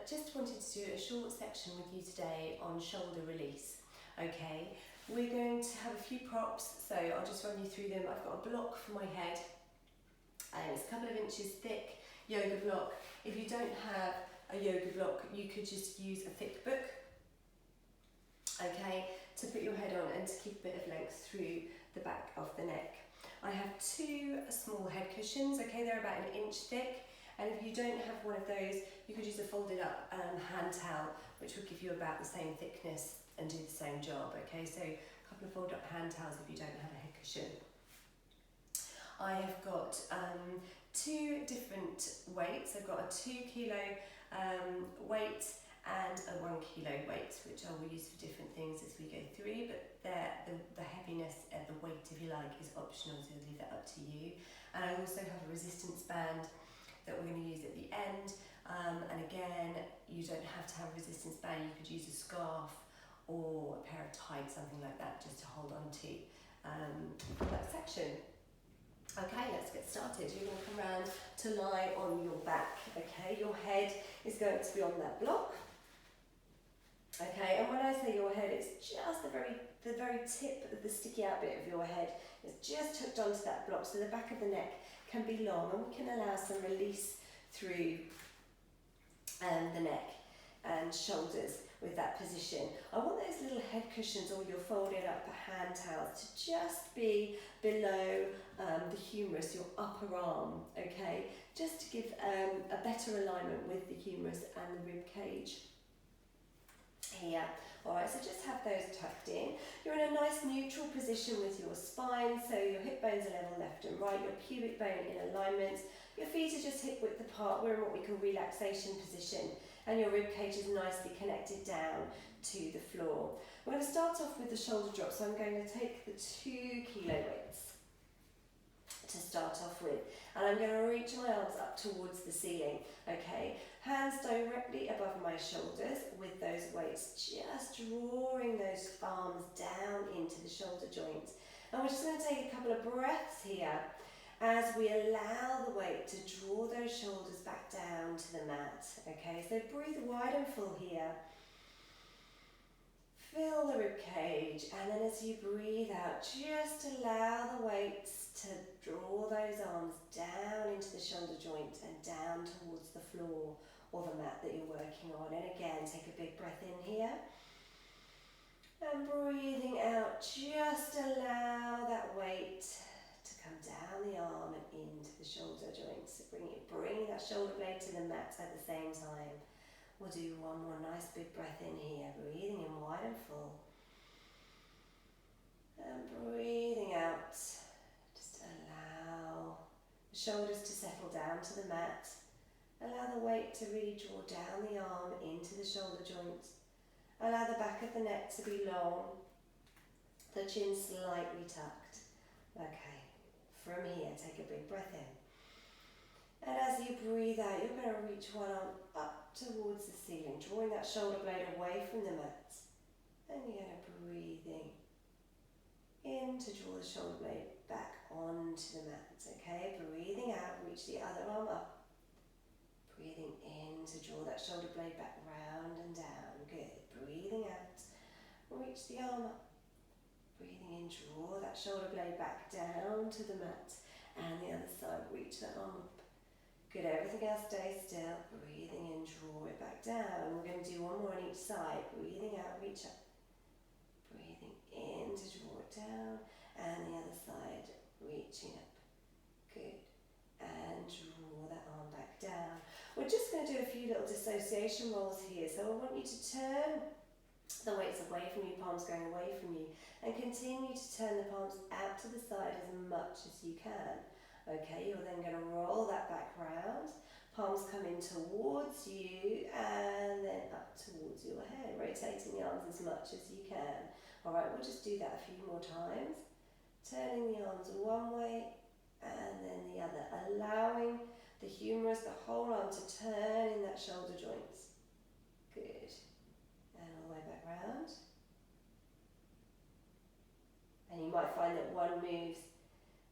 just wanted to do a short section with you today on shoulder release. Okay, we're going to have a few props, so I'll just run you through them. I've got a block for my head, and it's a couple of inches thick yoga block. If you don't have a yoga block, you could just use a thick book, okay, to put your head on and to keep a bit of length through the back of the neck. I have two small head cushions, okay, they're about 1 inch thick, and if you don't have one of those, you could use a folded up hand towel, which would give you about the same thickness and do the same job, okay, so a couple of folded up hand towels if you don't have a head cushion. I have got two different weights. I've got a 2 kilo weight and a 1 kilo weight, which I will use for different things as we go through, but the heaviness and the weight, if you like, is optional, so I'll leave that up to you. And I also have a resistance band that we're going to use at the end, and again, you don't have to have a resistance band. You could use a scarf or a pair of tights, something like that, just to hold on to for that section. Okay, let's get started. You're going to come around to lie on your back, okay? Your head is going to be on that block. Okay, and when I say your head, it's just the very tip of the sticky out bit of your head. It's just hooked onto that block, so the back of the neck can be long, and we can allow some release through the neck and shoulders with that position. I want those little head cushions or your folded up hand towels to just be below the humerus, your upper arm, okay? Just to give a better alignment with the humerus and the rib cage here. Alright, so just have those tucked in. You're in a nice neutral position with your spine, so your hip bones are level left and right, your pubic bone in alignment, your feet are just hip width apart. We're in what we call relaxation position, and your rib cage is nicely connected down to the floor. We're going to start off with the shoulder drop, so I'm going to take the 2 kilo weights to start off with, and I'm going to reach my arms up towards the ceiling, okay? Hands directly above my shoulders with those weights, just drawing those arms down into the shoulder joints. And we're just going to take a couple of breaths here as we allow the weight to draw those shoulders back down to the mat, okay? So breathe wide and full here. Fill the rib cage, and then as you breathe out, just allow the weights to draw those arms down into the shoulder joint and down towards the floor or the mat that you're working on. And again, take a big breath in here. And breathing out, just allow that weight to come down the arm and into the shoulder joints. Bring that shoulder blade to the mat at the same time. We'll do one more nice big breath in here, breathing in wide and full. And breathing out, just allow the shoulders to settle down to the mat. Allow the weight to really draw down the arm into the shoulder joints. Allow the back of the neck to be long, the chin slightly tucked. Okay, from here, take a big breath in. And as you breathe out, you're going to reach one arm up towards the ceiling, drawing that shoulder blade away from the mat. And you're going to breathe in to draw the shoulder blade back onto the mat. Okay, breathing out, reach the other arm up. Breathing in to draw that shoulder blade back round and down. Good. Breathing out, reach the arm up. Breathing in, draw that shoulder blade back down to the mat. And the other side, reach that arm up. Good. Everything else stay still. Breathing in, draw it back down. We're going to do one more on each side. Breathing out, reach up. Breathing in to draw it down. And the other side, reaching up. Good. And draw that arm back down. We're just going to do a few little dissociation rolls here. So I want you to turn the weights away from you, palms going away from you, and continue to turn the palms out to the side as much as you can. Okay, you're then going to roll that back round, palms coming towards you and then up towards your head, rotating the arms as much as you can. Alright, we'll just do that a few more times. Turning the arms one way and then the other, allowing the humerus, the whole arm to turn in that shoulder joints. Good. And all the way back round. And you might find that one moves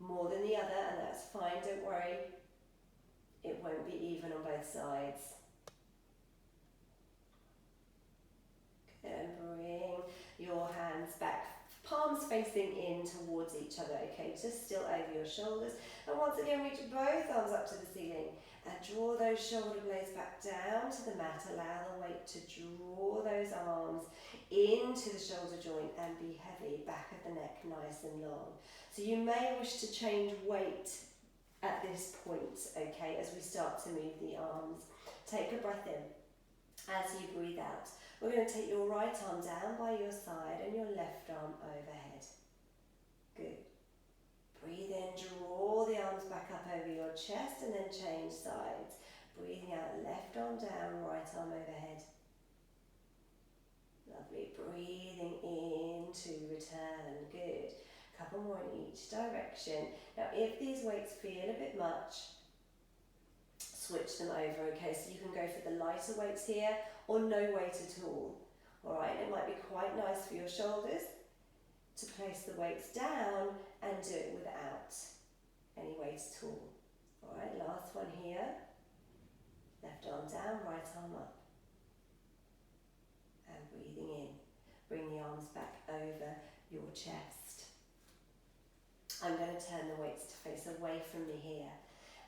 more than the other, and that's fine, don't worry. It won't be even on both sides. facing in towards each other, okay, just still over your shoulders. And once again, reach both arms up to the ceiling and draw those shoulder blades back down to the mat. Allow the weight to draw those arms into the shoulder joint and be heavy, back of the neck nice and long. So you may wish to change weight at this point, okay, as we start to move the arms. Take a breath in. As you breathe out, we're going to take your right arm down by your side and your left arm overhead. Good. Breathe in, draw the arms back up over your chest and then change sides. Breathing out, left arm down, right arm overhead. Lovely. Breathing in to return. Good. Couple more in each direction. Now, if these weights feel a bit much, switch them over, okay? So you can go for the lighter weights here or no weight at all. All right, it might be quite nice for your shoulders to place the weights down and do it without any weight at all. All right, last one here. Left arm down, right arm up. And breathing in. Bring the arms back over your chest. I'm going to turn the weights to face away from me here.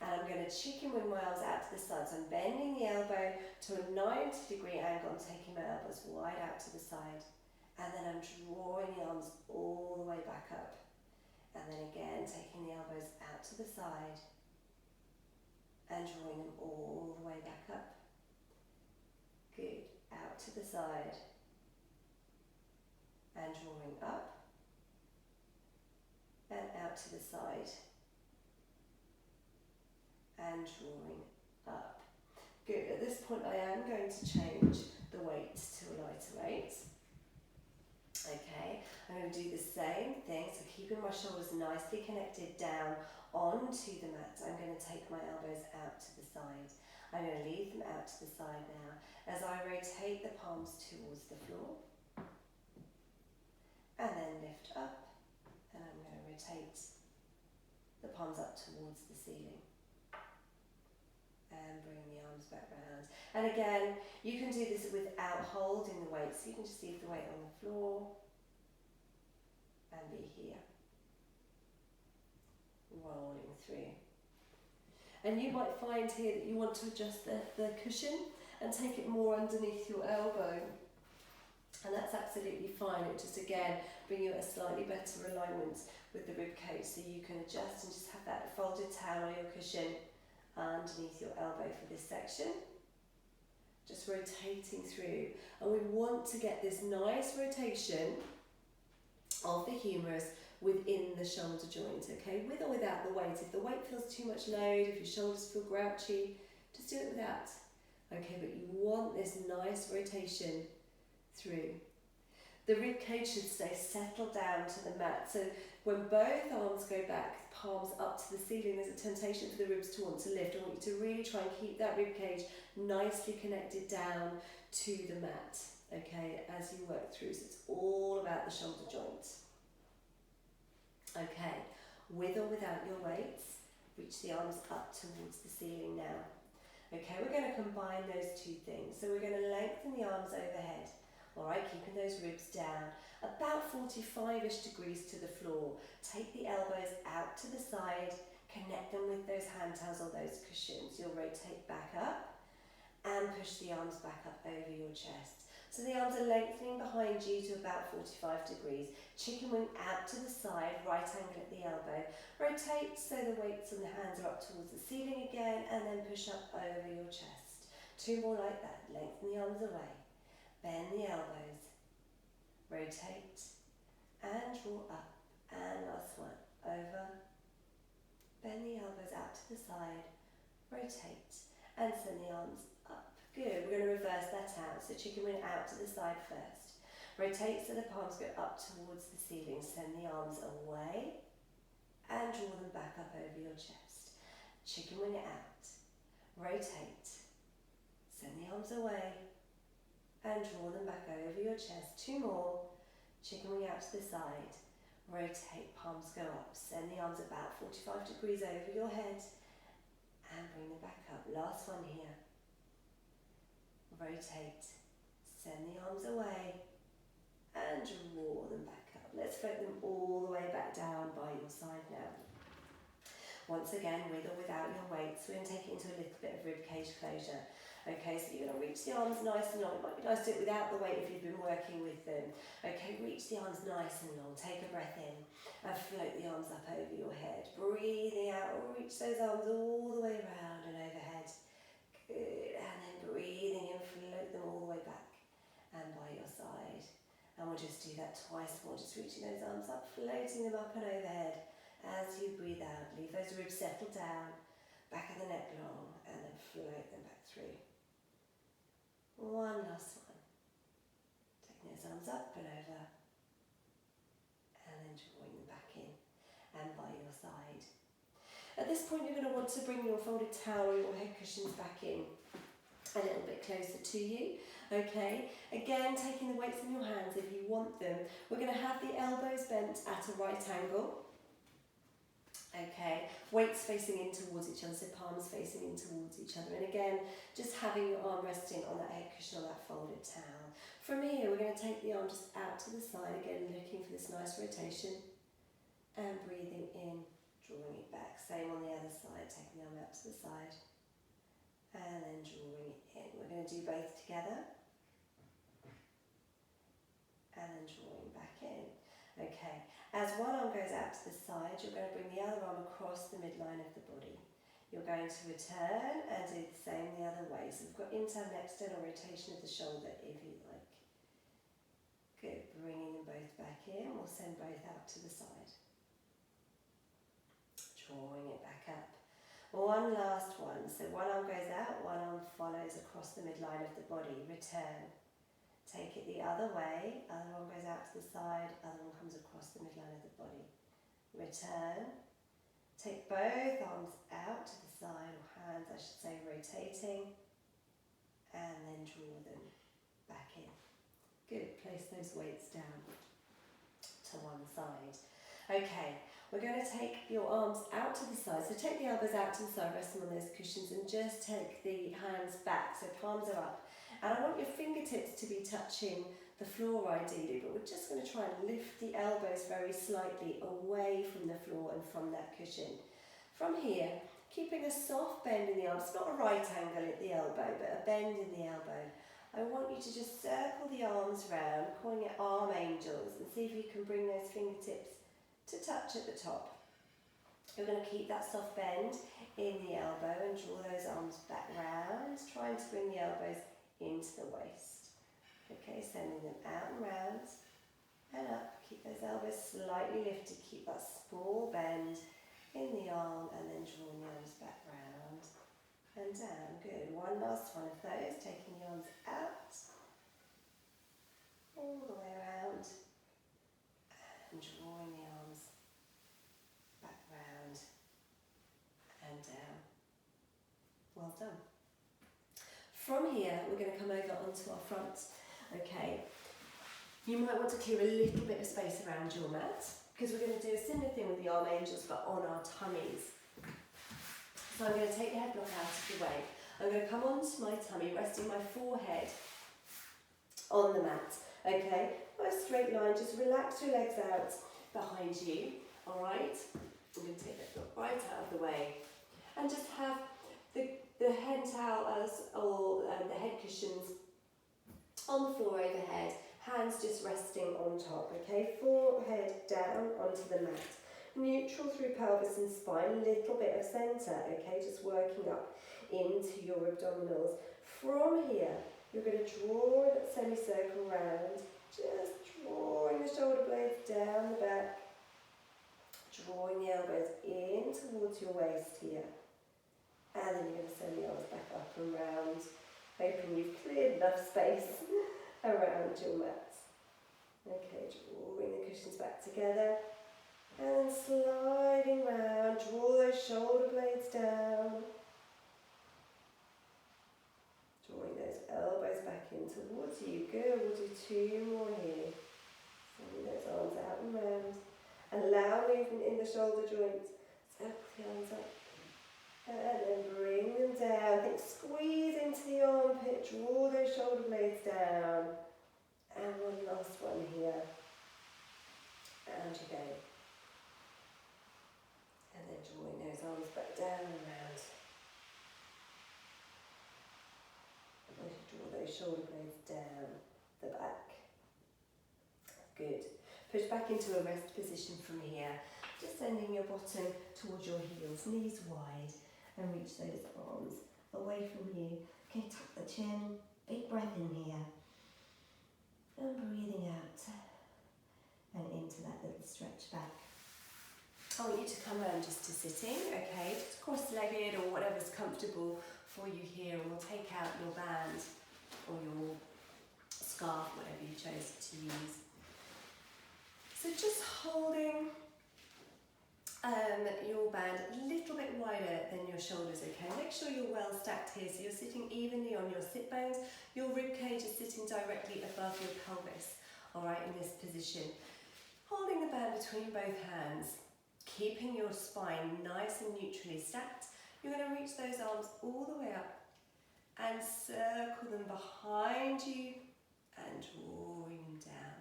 And I'm going to chicken wing my arms out to the side. So I'm bending the elbow to a 90-degree angle. I'm taking my elbows wide out to the side. And then I'm drawing the arms all the way back up. And then again, taking the elbows out to the side. And drawing them all the way back up. Good. Out to the side. And drawing up. And out to the side. And drawing up. Good. At this point I am going to change the weight to a lighter weight. Okay, I'm going to do the same thing, so keeping my shoulders nicely connected down onto the mat. I'm going to take my elbows out to the side. I'm going to leave them out to the side now as I rotate the palms towards the floor. And then lift up, and I'm going to rotate the palms up towards the ceiling. And bring the arms back round. And again, you can do this without holding the weight, so you can just leave the weight on the floor and be here. Rolling through. And you might find here that you want to adjust the cushion and take it more underneath your elbow. And that's absolutely fine. It just again bring you a slightly better alignment with the rib cage, so you can adjust and just have that folded towel or your cushion underneath your elbow for this section. Just rotating through, and we want to get this nice rotation of the humerus within the shoulder joint, okay, with or without the weight. If the weight feels too much load, if your shoulders feel grouchy, just do it without, okay, but you want this nice rotation through. The rib cage should stay settled down to the mat, so when both arms go back, palms up to the ceiling, there's a temptation for the ribs to want to lift. I want you to really try and keep that rib cage nicely connected down to the mat, okay, as you work through. So it's all about the shoulder joint. Okay, with or without your weights, reach the arms up towards the ceiling now. Okay, we're going to combine those two things. So we're going to lengthen the arms overhead. All right, keeping those ribs down, about 45-ish degrees to the floor. Take the elbows out to the side, connect them with those hand towels or those cushions. You'll rotate back up and push the arms back up over your chest. So the arms are lengthening behind you to about 45 degrees. Chicken wing out to the side, right angle at the elbow. Rotate so the weights and the hands are up towards the ceiling again, and then push up over your chest. Two more like that. Lengthen the arms away. Bend the elbows, rotate and draw up, and last one, over, bend the elbows out to the side, rotate and send the arms up. Good, we're going to reverse that out, so chicken wing out to the side first. Rotate so the palms go up towards the ceiling, send the arms away and draw them back up over your chest. Chicken wing out, rotate, send the arms away, and draw them back over your chest. Two more. Chicken wing out to the side. Rotate, palms go up. Send the arms about 45 degrees over your head and bring them back up. Last one here. Rotate, send the arms away and draw them back up. Let's float them all the way back down by your side now. Once again, with or without your weights, we're going to take it into a little bit of rib cage closure. Okay, so you're going to reach the arms nice and long. It might be nice to do it without the weight if you've been working with them. Okay, reach the arms nice and long. Take a breath in and float the arms up over your head. Breathing out, reach those arms all the way around and overhead. Good, and then breathing in, float them all the way back and by your side. And we'll just do that twice more, just reaching those arms up, floating them up and overhead. As you breathe out, leave those ribs settle down, back of the neck long, and then float them back through. One last one. Taking those arms up and over, and then drawing them back in and by your side. At this point, you're going to want to bring your folded towel or your head cushions back in a little bit closer to you. Okay, again, taking the weights in your hands if you want them. We're going to have the elbows bent at a right angle. Okay, weights facing in towards each other, so palms facing in towards each other. And again, just having your arm resting on that head cushion or that folded towel. From here, we're going to take the arm just out to the side, again, looking for this nice rotation. And breathing in, drawing it back. Same on the other side, taking the arm out to the side. And then drawing it in. We're going to do both together. And then drawing back in. Okay, as one arm goes out to the side, you're going to bring the other arm across the midline of the body. You're going to return and do the same the other way. So we've got internal and external rotation of the shoulder if you like. Good, bringing them both back in. We'll send both out to the side. Drawing it back up. One last one. So one arm goes out, one arm follows across the midline of the body. Return. Take it the other way, other one goes out to the side, other one comes across the midline of the body. Return. Take both arms out to the side, or hands I should say, rotating. And then draw them back in. Good, place those weights down to one side. Okay, we're going to take your arms out to the side. So take the elbows out to the side, rest them on those cushions, and just take the hands back, so palms are up. And I want your fingertips to be touching the floor ideally, but we're just going to try and lift the elbows very slightly away from the floor and from that cushion. From here, keeping a soft bend in the arms, not a right angle at the elbow, but a bend in the elbow. I want you to just circle the arms round, calling it arm angels, and see if you can bring those fingertips to touch at the top. You're going to keep that soft bend in the elbow and draw those arms back round, trying to bring the elbows into the waist. Okay, sending them out and round and up. Keep those elbows slightly lifted. Keep that small bend in the arm and then drawing the arms back round and down. Good. One last one of those. Taking the arms out all the way around and drawing the arms back round and down. Well done. From here, we're going to come over onto our front. Okay, you might want to clear a little bit of space around your mat because we're going to do a similar thing with the arm angels but on our tummies. So I'm going to take the head block out of the way. I'm going to come onto my tummy, resting my forehead on the mat. Okay, nice straight line, just relax your legs out behind you. Alright, I'm going to take that block right out of the way and just have the head towel or the head cushions on the floor overhead, hands just resting on top, okay? Forehead down onto the mat. Neutral through pelvis and spine, a little bit of centre, okay? Just working up into your abdominals. From here, you're going to draw that semicircle round, just drawing the shoulder blades down the back, drawing the elbows in towards your waist here. And then you're going to send the arms back up and round, hoping you've cleared enough space around your mat. Okay, drawing the cushions back together and sliding round, draw those shoulder blades down. Drawing those elbows back in towards you. Good, we'll do two more here. Sending those arms out and round. And allow movement in the shoulder joints. Circle the arms up. And then bring them down. Think squeeze into the armpit, draw those shoulder blades down. And one last one here. Round you go. And then drawing those arms back down and round. And as you draw those shoulder blades down the back. Good. Push back into a rest position from here. Just sending your bottom towards your heels, knees wide, and reach those arms away from you. Okay, tuck the chin, big breath in here. And breathing out. And into that little stretch back. I want you to come around just to sitting, okay? Just cross-legged or whatever's comfortable for you here. And we'll take out your band or your scarf, whatever you chose to use. So just holding your band a little bit wider than your shoulders, okay? Make sure you're well stacked here, so you're sitting evenly on your sit bones. Your rib cage is sitting directly above your pelvis, all right, in this position. Holding the band between both hands, keeping your spine nice and neutrally stacked. You're going to reach those arms all the way up and circle them behind you and drawing them down.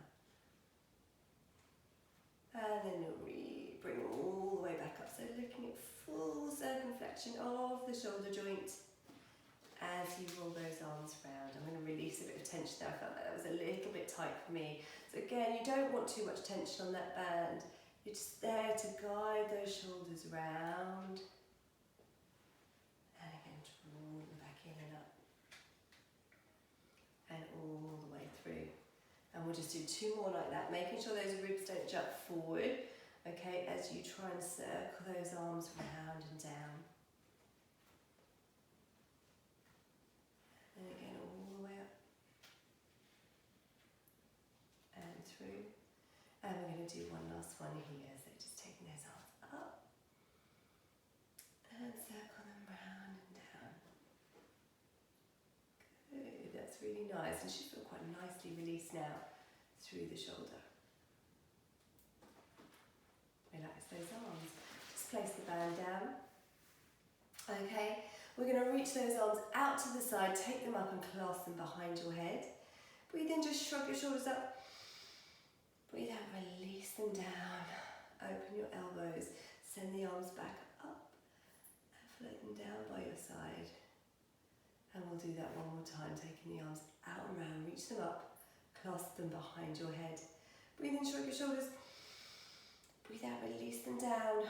And then you'll bring them all the way back up. So looking at full circumflexion of the shoulder joint as you roll those arms round. I'm going to release a bit of tension there. I felt like that was a little bit tight for me. So again, you don't want too much tension on that band. You're just there to guide those shoulders round. And again, draw them back in and up. And all the way through. And we'll just do 2 more like that, making sure those ribs don't jut forward, okay, as you try and circle those arms round and down. And again, all the way up. And through. And we're going to do one last one here, so just taking those arms up. And circle them round and down. Good, that's really nice. And should feel quite nicely released now through the shoulder. Relax those arms. Just place the band down. Okay, we're going to reach those arms out to the side, take them up and clasp them behind your head. Breathe in, just shrug your shoulders up. Breathe out, release them down. Open your elbows, send the arms back up and float them down by your side. And we'll do that one more time, taking the arms out and round, reach them up, clasp them behind your head. Breathe in, shrug your shoulders. Breathe out, release them down.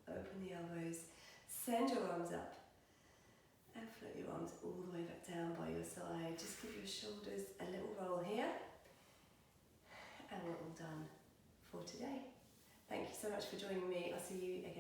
Open the elbows, send your arms up and float your arms all the way back down by your side. Just give your shoulders a little roll here. And we're all done for today. Thank you so much for joining me. I'll see you again.